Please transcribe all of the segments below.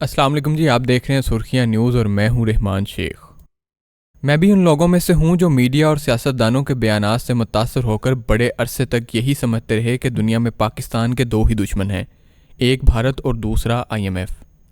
अस्सलाम वालेकुम जी। आप देख रहे हैं सुर्खियाँ न्यूज़ और मैं हूं रहमान शेख। मैं भी उन लोगों में से हूं जो मीडिया और सियासतदानों के बयानात से मुतासर होकर बड़े अरसे तक यही समझते रहे कि दुनिया में पाकिस्तान के दो ही दुश्मन हैं, एक भारत और दूसरा IMF।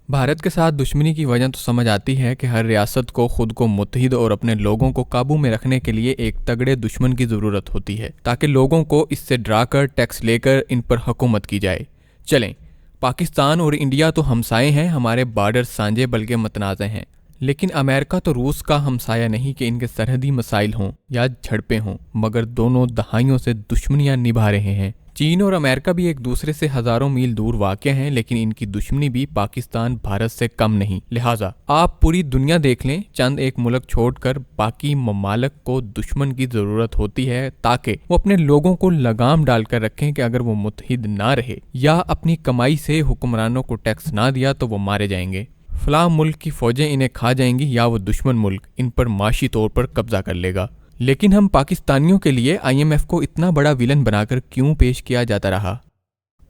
भारत के साथ दुश्मनी की वजह तो समझ आती है कि हर रियासत को खुद को मुत्तहिद और अपने लोगों को काबू में रखने के लिए एक तगड़े दुश्मन की ज़रूरत होती है ताकि लोगों को इससे डराकर टैक्स लेकर इन पर हुकूमत की जाए। चलें, पाकिस्तान और इंडिया तो हमसाए हैं, हमारे बॉर्डर सांझे बल्कि मतनाज़ हैं। लेकिन अमेरिका तो रूस का हमसाया नहीं कि इनके सरहदी मसाइल हों या झड़पें हों, मगर दोनों दहाइयों से दुश्मनियां निभा रहे हैं। चीन और अमेरिका भी एक दूसरे से हज़ारों मील दूर वाक़ हैं, लेकिन इनकी दुश्मनी भी पाकिस्तान भारत से कम नहीं। लिहाजा आप पूरी दुनिया देख लें, चंद एक मुल्क छोड़कर बाकी ममालिक को दुश्मन की ज़रूरत होती है ताकि वो अपने लोगों को लगाम डालकर रखें कि अगर वो मुत्तहिद ना रहे या अपनी कमाई से हुक्मरानों को टैक्स ना दिया तो वो मारे जाएंगे। फलां मुल्क की फ़ौजें इन्हें खा जाएंगी या वो दुश्मन मुल्क इन पर माशी तौर पर कब्जा कर लेगा। लेकिन हम पाकिस्तानियों के लिए IMF को इतना बड़ा विलन बनाकर क्यों पेश किया जाता रहा?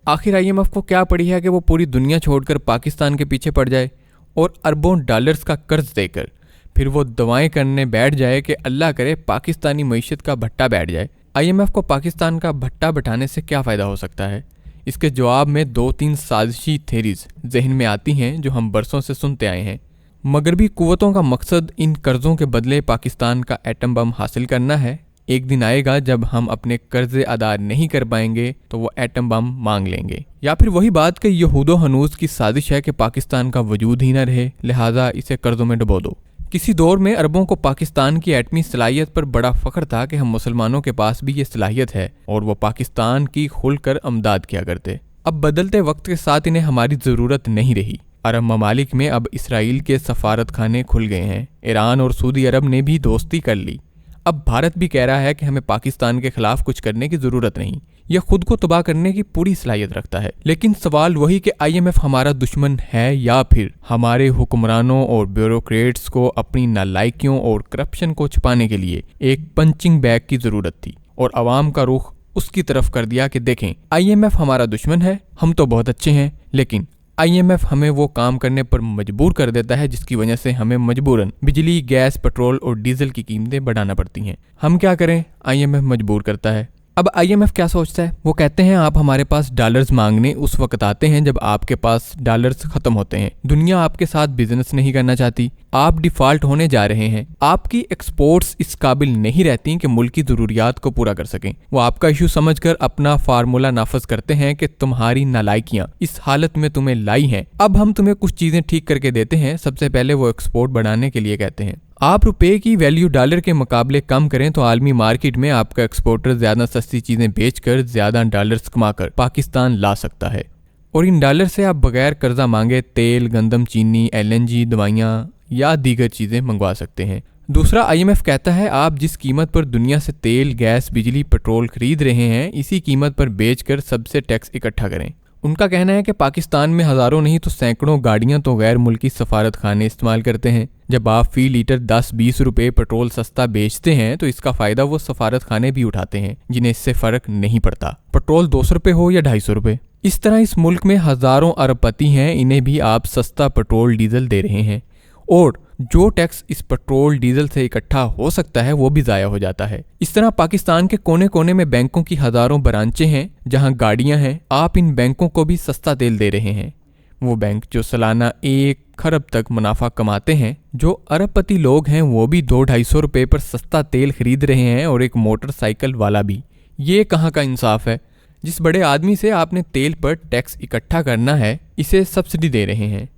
आखिर IMF को क्या पड़ी है कि वो पूरी दुनिया छोड़कर पाकिस्तान के पीछे पड़ जाए और अरबों डॉलर्स का कर्ज देकर फिर वो दवाएं करने बैठ जाए कि अल्लाह करे पाकिस्तानी मईशत का भट्टा बैठ जाए। IMF को पाकिस्तान का भट्टा बैठाने से क्या फ़ायदा हो सकता है? इसके जवाब में 2-3 साजिशी थेरीज जहन में आती हैं जो हम बरसों से सुनते आए हैं। मगरबी कुव्वतों का मकसद इन कर्जों के बदले पाकिस्तान का एटम बम हासिल करना है। एक दिन आएगा जब हम अपने कर्जे अदा नहीं कर पाएंगे तो वो एटम बम मांग लेंगे। या फिर वही बात कि यहूदो हनूज की साजिश है कि पाकिस्तान का वजूद ही न रहे, लिहाजा इसे कर्जों में डुबो दो। किसी दौर में अरबों को पाकिस्तान की एटमी सलाहियत पर बड़ा फख्र था कि हम मुसलमानों के पास भी ये सलाहियत है और वो पाकिस्तान की खुलकर अमदाद किया करते। अब बदलते वक्त के साथ इन्हें हमारी ज़रूरत नहीं रही। अरब ममालिक में अब इसराइल के सफारत खाने खुल गए हैं, ईरान और सऊदी अरब ने भी दोस्ती कर ली। अब भारत भी कह रहा है कि हमें पाकिस्तान के खिलाफ कुछ करने की ज़रूरत नहीं, यह खुद को तबाह करने की पूरी सलाहियत रखता है। लेकिन सवाल वही कि IMF हमारा दुश्मन है या फिर हमारे हुक्मरानों और ब्यूरोक्रेट्स को अपनी नालायकियों और करप्शन को छुपाने के लिए एक पंचिंग बैग की ज़रूरत थी और आवाम का रुख उसकी तरफ कर दिया कि देखें, IMF हमारा दुश्मन है, हम तो बहुत अच्छे हैं, लेकिन IMF हमें वो काम करने पर मजबूर कर देता है जिसकी वजह से हमें मजबूरन बिजली, गैस, पेट्रोल और डीजल की कीमतें बढ़ाना पड़ती हैं। हम क्या करें, IMF मजबूर करता है। अब IMF क्या सोचता है? वो कहते हैं आप हमारे पास डॉलर्स मांगने उस वक्त आते हैं जब आपके पास डॉलर्स खत्म होते हैं। दुनिया आपके साथ बिजनेस नहीं करना चाहती, आप डिफॉल्ट होने जा रहे हैं, आपकी एक्सपोर्ट्स इस काबिल नहीं रहती कि मुल्क की ज़रूरियात को पूरा कर सकें। वो आपका इशू समझकर अपना फार्मूला नाफज करते हैं कि तुम्हारी नालायकियां इस हालत में तुम्हें लाई हैं, अब हम तुम्हें कुछ चीज़ें ठीक करके देते हैं। सबसे पहले वो एक्सपोर्ट बढ़ाने के लिए कहते हैं आप रुपए की वैल्यू डॉलर के मुकाबले कम करें तो आलमी मार्केट में आपका एक्सपोर्टर ज्यादा सस्ती चीजें बेचकर ज्यादा डॉलर्स कमाकर पाकिस्तान ला सकता है और इन डॉलर से आप बगैर कर्जा मांगे तेल, गंदम, चीनी, LNG, दवाइयाँ या दीगर चीजें मंगवा सकते हैं। दूसरा, IMF कहता है आप जिस कीमत पर दुनिया से तेल, गैस, बिजली, पेट्रोल खरीद रहे हैं इसी कीमत पर बेचकर सबसे टैक्स इकट्ठा करें। उनका कहना है कि पाकिस्तान में हज़ारों नहीं तो सैकड़ों गाड़ियां तो गैर मुल्की सफारत खाने इस्तेमाल करते हैं। जब आप फी लीटर 10-20 रुपए पेट्रोल सस्ता बेचते हैं तो इसका फ़ायदा वो सफारत खाने भी उठाते हैं जिन्हें इससे फ़र्क नहीं पड़ता, पेट्रोल 200 रुपये हो या 250 रुपये। इस तरह इस मुल्क में हज़ारों अरबपति हैं, इन्हें भी आप सस्ता पेट्रोल डीजल दे रहे हैं और जो टैक्स इस पेट्रोल डीजल से इकट्ठा हो सकता है वो भी ज़ाया हो जाता है। इस तरह पाकिस्तान के कोने कोने में बैंकों की हज़ारों ब्रांचें हैं जहां गाड़ियां हैं, आप इन बैंकों को भी सस्ता तेल दे रहे हैं। वो बैंक जो सालाना 1 खरब तक मुनाफा कमाते हैं, जो अरबपति लोग हैं वो भी 200-250 रुपये पर सस्ता तेल खरीद रहे हैं और एक मोटरसाइकिल वाला भी। ये कहाँ का इंसाफ है? जिस बड़े आदमी से आपने तेल पर टैक्स इकट्ठा करना है इसे सब्सिडी दे रहे हैं।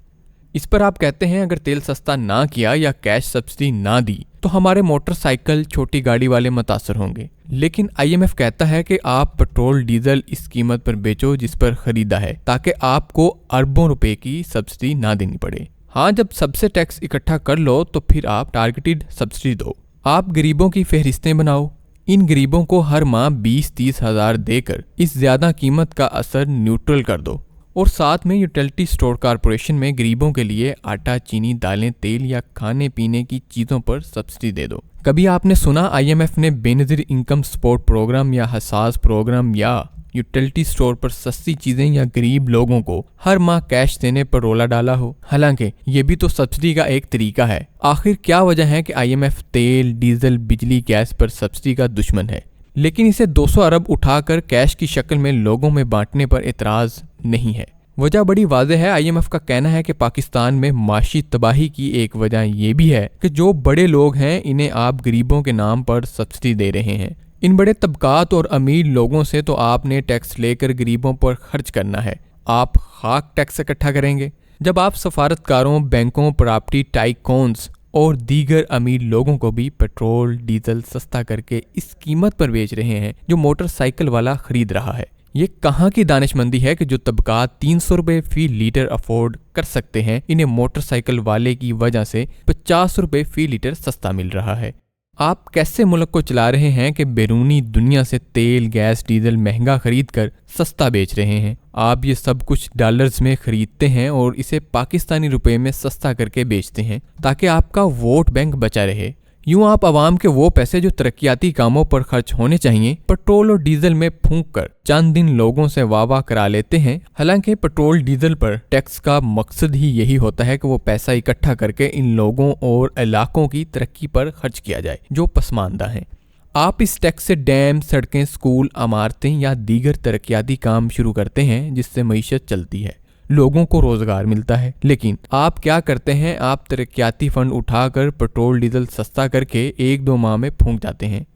इस पर आप कहते हैं अगर तेल सस्ता ना किया या कैश सब्सिडी ना दी तो हमारे मोटरसाइकिल, छोटी गाड़ी वाले मुतासर होंगे। लेकिन IMF कहता है कि आप पेट्रोल डीजल इस कीमत पर बेचो जिस पर खरीदा है ताकि आपको अरबों रुपए की सब्सिडी ना देनी पड़े। हाँ, जब सबसे टैक्स इकट्ठा कर लो तो फिर आप टारगेटेड सब्सिडी दो। आप गरीबों की फहरिस्तें बनाओ, इन गरीबों को हर माह 20-30 हज़ार देकर इस ज्यादा कीमत का असर न्यूट्रल कर दो और साथ में यूटिलिटी स्टोर कॉरपोरेशन में गरीबों के लिए आटा, चीनी, दालें, तेल या खाने पीने की चीज़ों पर सब्सिडी दे दो। कभी आपने सुना IMF ने बेनज़ीर इनकम सपोर्ट प्रोग्राम या हसास प्रोग्राम या यूटिलिटी स्टोर पर सस्ती चीजें या गरीब लोगों को हर माह कैश देने पर रोला डाला हो। हालांकि ये भी तो सब्सिडी का एक तरीका है। आखिर क्या वजह है कि IMF तेल, डीजल, बिजली, गैस पर सब्सिडी का दुश्मन है, लेकिन इसे 200 अरब उठाकर कैश की शक्ल में लोगों में बांटने पर एतराज नहीं है? वजह बड़ी वाज़ेह है। IMF का कहना है कि पाकिस्तान में माशी तबाही की एक वजह यह भी है कि जो बड़े लोग हैं इन्हें आप गरीबों के नाम पर सब्सिडी दे रहे हैं। इन बड़े तबकात और अमीर लोगों से तो आपने टैक्स लेकर गरीबों पर खर्च करना है। आप खाक टैक्स इकट्ठा करेंगे। जब आप सफारतकारों, बैंकों, प्रॉपर्टी टाइकॉन्स और दीगर अमीर लोगों को भी पेट्रोल डीजल सस्ता करके इस कीमत पर बेच रहे हैं जो मोटरसाइकिल वाला खरीद रहा है। ये कहाँ की दानिशमंदी है कि जो तबकात 300 रुपये फी लीटर अफोर्ड कर सकते हैं, इन्हें मोटरसाइकिल वाले की वजह से 50 रुपये फी लीटर सस्ता मिल रहा है। आप कैसे मुल्क को चला रहे हैं कि बैरूनी दुनिया से तेल, गैस, डीजल महंगा खरीद कर सस्ता बेच रहे हैं। आप ये सब कुछ डॉलर्स में खरीदते हैं और इसे पाकिस्तानी रुपए में सस्ता करके बेचते हैं ताकि आपका वोट बैंक बचा रहे। यूं आप आवाम के वो पैसे जो तरक्याती कामों पर खर्च होने चाहिए पेट्रोल और डीजल में फूंक कर चंद दिन लोगों से वाह करा लेते हैं। हालांकि पेट्रोल डीजल पर टैक्स का मकसद ही यही होता है कि वो पैसा इकट्ठा करके इन लोगों और इलाकों की तरक्की पर खर्च किया जाए जो पसमानदा हैं। आप इस टैक्स से डैम, सड़कें, स्कूल, इमारतें या दीगर तरक्याती काम शुरू करते हैं जिससे मईशत चलती है, लोगों को रोजगार मिलता है। लेकिन आप क्या करते हैं? आप तरक्याती फंड उठाकर पेट्रोल डीजल सस्ता करके 1-2 माह में फूंक जाते हैं।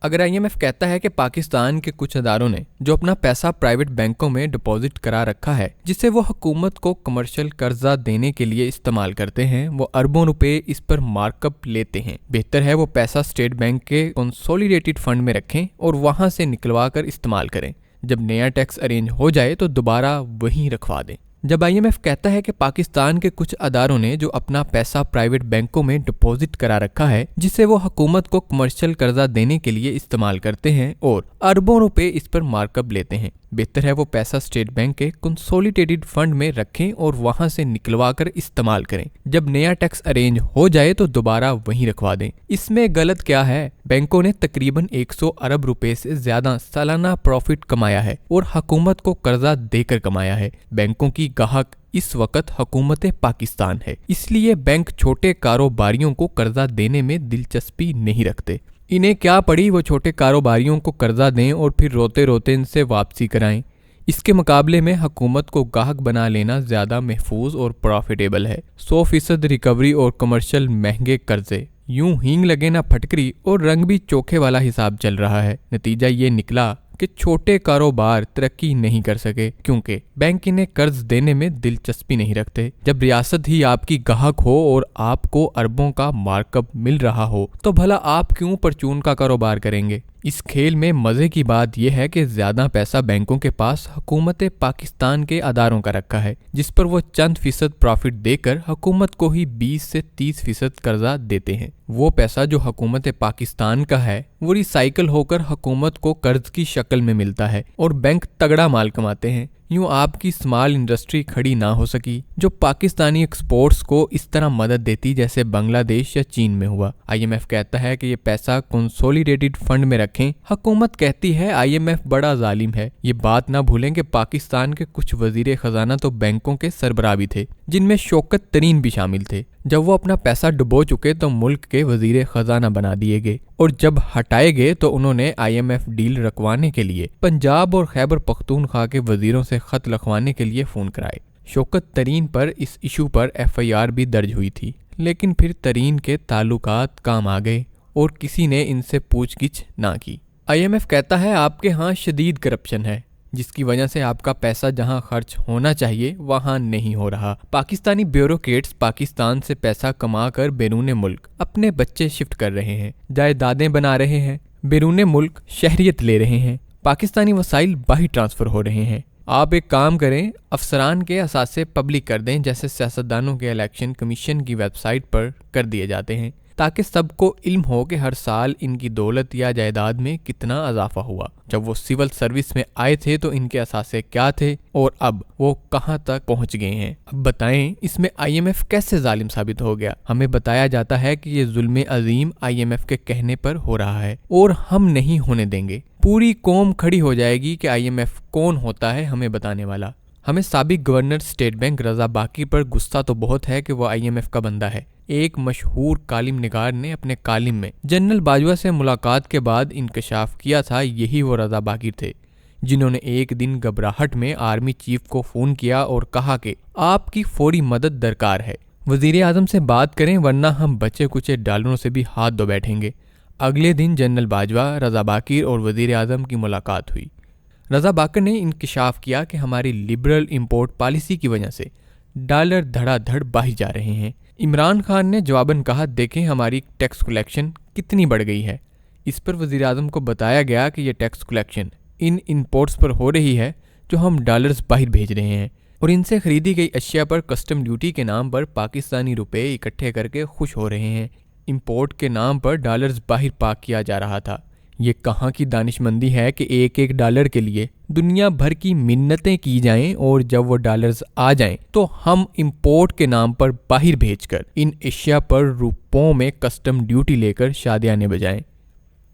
अगर IMF कहता है कि पाकिस्तान के कुछ अदारों ने जो अपना पैसा प्राइवेट बैंकों में डिपॉजिट करा रखा है जिसे वो हुकूमत को कमर्शियल कर्जा देने के लिए इस्तेमाल करते हैं, वो अरबों रुपए इस पर मार्कअप लेते हैं, बेहतर है वो पैसा स्टेट बैंक के कंसोलिडेटेड फंड में रखें और वहां से निकलवा कर इस्तेमाल करें। जब नया टैक्स अरेंज हो जाए तो दोबारा वहीं रखवा दें। जब IMF कहता है कि पाकिस्तान के कुछ अदारों ने जो अपना पैसा प्राइवेट बैंकों में डिपॉजिट करा रखा है जिसे वो हुकूमत को कमर्शियल कर्जा देने के लिए इस्तेमाल करते हैं और अरबों रुपए इस पर मार्कअप लेते हैं, बेहतर है वो पैसा स्टेट बैंक के कंसोलिडेटेड फंड में रखें और वहां से निकलवा कर इस्तेमाल करें। जब नया टैक्स अरेंज हो जाए तो दोबारा वहीं रखवा दें। इसमें गलत क्या है? बैंकों ने तकरीबन 100 अरब रुपए से ज्यादा सालाना प्रॉफिट कमाया है और हुकूमत को कर्जा देकर कमाया है। बैंकों की गाहक इस वक्त हुकूमत पाकिस्तान है, इसलिए बैंक छोटे कारोबारियों को कर्जा देने में दिलचस्पी नहीं रखते। इन्हें क्या पड़ी वो छोटे कारोबारियों को कर्जा दें और फिर रोते रोते इनसे वापसी कराएं। इसके मुकाबले में हुकूमत को गाहक बना लेना ज्यादा महफूज और प्रॉफिटेबल है। 100% रिकवरी और कमर्शियल महंगे कर्जे, यूं हींग लगे ना फटकरी और रंग भी चोखे वाला हिसाब चल रहा है। नतीजा ये निकला कि छोटे कारोबार तरक्की नहीं कर सके क्योंकि बैंक इन्हें कर्ज देने में दिलचस्पी नहीं रखते। जब रियासत ही आपकी गाहक हो और आपको अरबों का मार्कअप मिल रहा हो तो भला आप क्यों परचून का कारोबार करेंगे? इस खेल में मजे की बात यह है कि ज्यादा पैसा बैंकों के पास हुकूमत पाकिस्तान के अदारों का रखा है जिस पर वो चंद फीसद प्रॉफिट देकर हुकूमत को ही 20 से 30% कर्जा देते हैं। वो पैसा जो हुकूमत पाकिस्तान का है वो रिसाइकल होकर हुकूमत को कर्ज की शक्ल में मिलता है और बैंक तगड़ा माल कमाते हैं। यूं आपकी स्मॉल इंडस्ट्री खड़ी ना हो सकी जो पाकिस्तानी एक्सपोर्ट्स को इस तरह मदद देती जैसे बांग्लादेश या चीन में हुआ। IMF कहता है कि ये पैसा कंसोलिडेटेड फंड में रखें। हुकूमत कहती है IMF बड़ा जालिम है। ये बात ना भूलें कि पाकिस्तान के कुछ वजीर खजाना तो बैंकों के सरबराह भी थे जिनमें शौकत तरीन भी शामिल थे। जब वो अपना पैसा डुबो चुके तो मुल्क के वजीर खजाना बना दिए गए और जब हटाए गए तो उन्होंने IMF डील रखवाने के लिए पंजाब और खैबर पख्तूनख्वा के वजीरों से खत लिखवाने के लिए फोन कराए। शौकत तरीन पर इस इशू पर FIR भी दर्ज हुई थी, लेकिन फिर तरीन के ताल्लुकात काम आ गए और किसी ने इनसे पूछगिछ ना की। IMF कहता है आपके यहाँ शदीद करप्शन है जिसकी वजह से आपका पैसा जहां खर्च होना चाहिए वहां नहीं हो रहा। पाकिस्तानी ब्यूरोक्रेट्स पाकिस्तान से पैसा कमाकर बैरून मुल्क अपने बच्चे शिफ्ट कर रहे हैं, जायदादें बना रहे हैं, बैरून मुल्क शहरियत ले रहे हैं, पाकिस्तानी वसाइल बाहर ट्रांसफर हो रहे हैं। आप एक काम करें, अफसरान के असासे पब्लिक कर दें जैसे सियासतदानों के इलेक्शन कमीशन की वेबसाइट पर कर दिए जाते हैं ताकि सबको इल्म हो कि हर साल इनकी दौलत या जायदाद में कितना इजाफा हुआ। जब वो सिविल सर्विस में आए थे तो इनके असासे क्या थे और अब वो कहां तक पहुंच गए हैं। अब बताएं इसमें IMF कैसे जालिम साबित हो गया। हमें बताया जाता है कि ये जुल्म अजीम IMF के कहने पर हो रहा है और हम नहीं होने देंगे। पूरी कौम खड़ी हो जाएगी कि IMF कौन होता है हमें बताने वाला। हमें साबिक गवर्नर स्टेट बैंक रजा बाकिर पर गुस्सा तो बहुत है कि वो IMF का बंदा है। एक मशहूर कालिम निगार ने अपने कालिम में जनरल बाजवा से मुलाकात के बाद इंकशाफ किया था यही वो रजा बाकिर थे, जिन्होंने एक दिन घबराहट में आर्मी चीफ को फ़ोन किया और कहा कि आपकी फौरी मदद दरकार है, वज़ीर आज़म से बात करें वरना हम बचे कुचे डॉलरों से भी हाथ धो बैठेंगे। अगले दिन जनरल बाजवा, रजा बाकिर और वज़ीर आज़म की मुलाकात हुई। रजा बाकिर ने इंकशाफ किया कि हमारी लिबरल इंपोर्ट पॉलिसी की वजह से डॉलर धड़ाधड़ बाहि जा रहे हैं। इमरान खान ने जवाबन कहा, देखें हमारी टैक्स कलेक्शन कितनी बढ़ गई है। इस पर वज़ीर आज़म को बताया गया कि यह टैक्स कलेक्शन इन इंपोर्ट्स पर हो रही है जो हम डॉलर्स बाहर भेज रहे हैं, और इनसे खरीदी गई अशिया पर कस्टम ड्यूटी के नाम पर पाकिस्तानी रुपए इकट्ठे करके खुश हो रहे हैं। इंपोर्ट के नाम पर डॉलर्स बाहर पाक किया जा रहा था। ये कहाँ की दानिशमंदी है कि एक एक डॉलर के लिए दुनिया भर की मिन्नतें की जाएं और जब वो डॉलर्स आ जाएं तो हम इंपोर्ट के नाम पर बाहर भेजकर इन एशिया पर रुपयों में कस्टम ड्यूटी लेकर शादियाने बजाएं।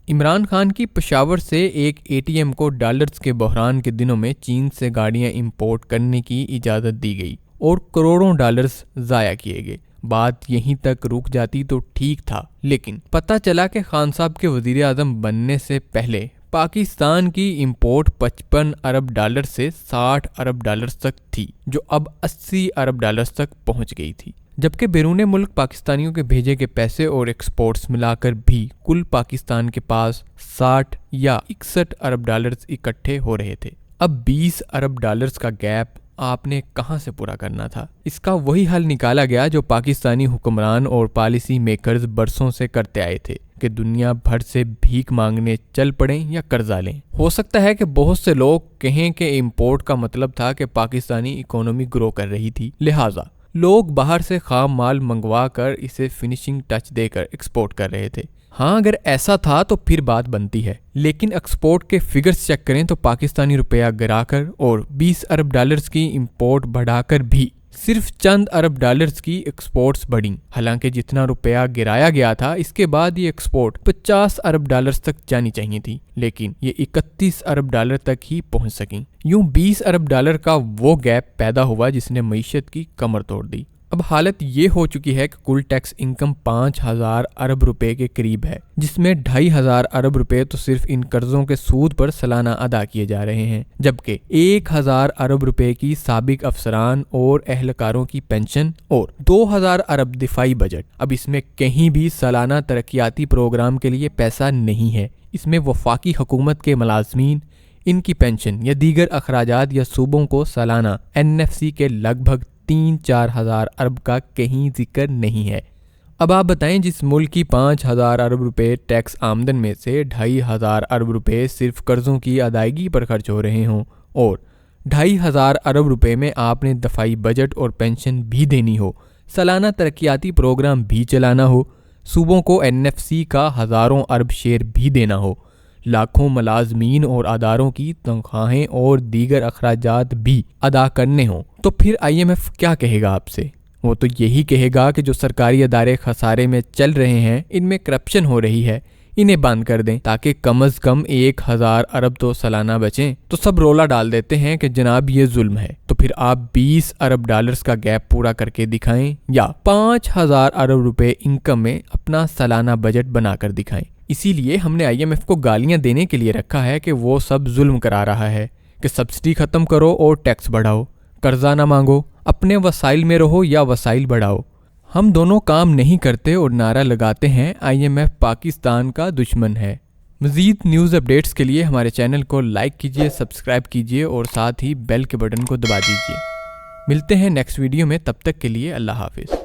इमरान खान की पेशावर से एक ATM को डॉलर्स के बहरान के दिनों में चीन से गाड़ियां इंपोर्ट करने की इजाज़त दी गई और करोड़ों डॉलर्स ज़ाया किए गए। बात यहीं तक रुक जाती तो ठीक था, लेकिन पता चला कि खान साहब के वज़ीर आज़म बनने से पहले पाकिस्तान की इंपोर्ट 55 अरब डॉलर से 60 अरब डॉलर्स तक थी, जो अब 80 अरब डॉलर्स तक पहुंच गई थी। जबकि बैरून मुल्क पाकिस्तानियों के भेजे के पैसे और एक्सपोर्ट्स मिलाकर भी कुल पाकिस्तान के पास 60 या 61 अरब डॉलर्स इकट्ठे हो रहे थे। अब 20 अरब डॉलर्स का गैप आपने कहां से पूरा करना था? इसका वही हल निकाला गया जो पाकिस्तानी हुक्मरान और पॉलिसी मेकर्स बरसों से करते आए थे कि दुनिया भर से भीख मांगने चल पड़ें या कर्जा लें। हो सकता है कि बहुत से लोग कहें कि इंपोर्ट का मतलब था कि पाकिस्तानी इकोनॉमी ग्रो कर रही थी, लिहाजा लोग बाहर से खाम माल मंगवा कर इसे फिनिशिंग टच देकर एक्सपोर्ट कर रहे थे। हाँ, अगर ऐसा था तो फिर बात बनती है, लेकिन एक्सपोर्ट के फिगर्स चेक करें तो पाकिस्तानी रुपया गिराकर और 20 अरब डॉलर्स की इंपोर्ट बढ़ाकर भी सिर्फ चंद अरब डॉलर्स की एक्सपोर्ट्स बढ़ी। हालांकि जितना रुपया गिराया गया था इसके बाद ये एक्सपोर्ट 50 अरब डॉलर्स तक जानी चाहिए थी, लेकिन ये 31 अरब डॉलर तक ही पहुंच सकी। यूं 20 अरब डॉलर का वो गैप पैदा हुआ जिसने मईशत की कमर तोड़ दी। अब हालत ये हो चुकी है कि कुल टैक्स इनकम 5000 अरब रुपए के करीब है, जिसमें 2500 अरब रुपए तो सिर्फ इन कर्जों के सूद पर सालाना अदा किए जा रहे हैं, जबकि 1000 अरब रुपए की साबिक अफसरान और एहलकारों की पेंशन और 2000 अरब दिफाई बजट। अब इसमें कहीं भी सालाना तरक्याती प्रोग्राम के लिए पैसा नहीं है। इसमें वफाकी हुकूमत के मुलाजमीन, इनकी पेंशन या दीगर अखराजात या सूबों को सालाना NFC के लगभग 3-4 हज़ार अरब का कहीं जिक्र नहीं है। अब आप बताएं, जिस मुल्क की 5000 अरब रुपए टैक्स आमदन में से 2500 अरब रुपए सिर्फ कर्जों की अदायगी पर खर्च हो रहे हों और 2500 अरब रुपए में आपने दफाई बजट और पेंशन भी देनी हो, सालाना तरक्याती प्रोग्राम भी चलाना हो, सूबों को NFC का हज़ारों अरब शेयर भी देना हो, लाखों मुलाजमीन और अदारों की तनख्वाहें और दीगर अखराजात भी अदा करने हों, तो फिर IMF क्या कहेगा आपसे? वो तो यही कहेगा कि जो सरकारी अदारे खसारे में चल रहे हैं, इनमें करप्शन हो रही है, इन्हें बंद कर दें ताकि कम अज़ कम 1000 अरब तो सालाना बचें। तो सब रोला डाल देते हैं कि जनाब ये जुल्म है। तो फिर आप 20 अरब डॉलर्स का गैप पूरा करके दिखाएं या 5000 अरब रुपए इनकम में अपना सालाना बजट बनाकर दिखाएं। इसीलिए हमने IMF को गालियां देने के लिए रखा है कि वो सब जुल्म करा रहा है कि सब्सिडी ख़त्म करो और टैक्स बढ़ाओ, कर्जा ना मांगो, अपने वसाइल में रहो या वसाइल बढ़ाओ। हम दोनों काम नहीं करते और नारा लगाते हैं IMF पाकिस्तान का दुश्मन है। मज़ीद न्यूज़ अपडेट्स के लिए हमारे चैनल को लाइक कीजिए, सब्सक्राइब कीजिए और साथ ही बेल के बटन को दबा दीजिए। मिलते हैं नेक्स्ट वीडियो में, तब तक के लिए अल्लाह हाफिज़।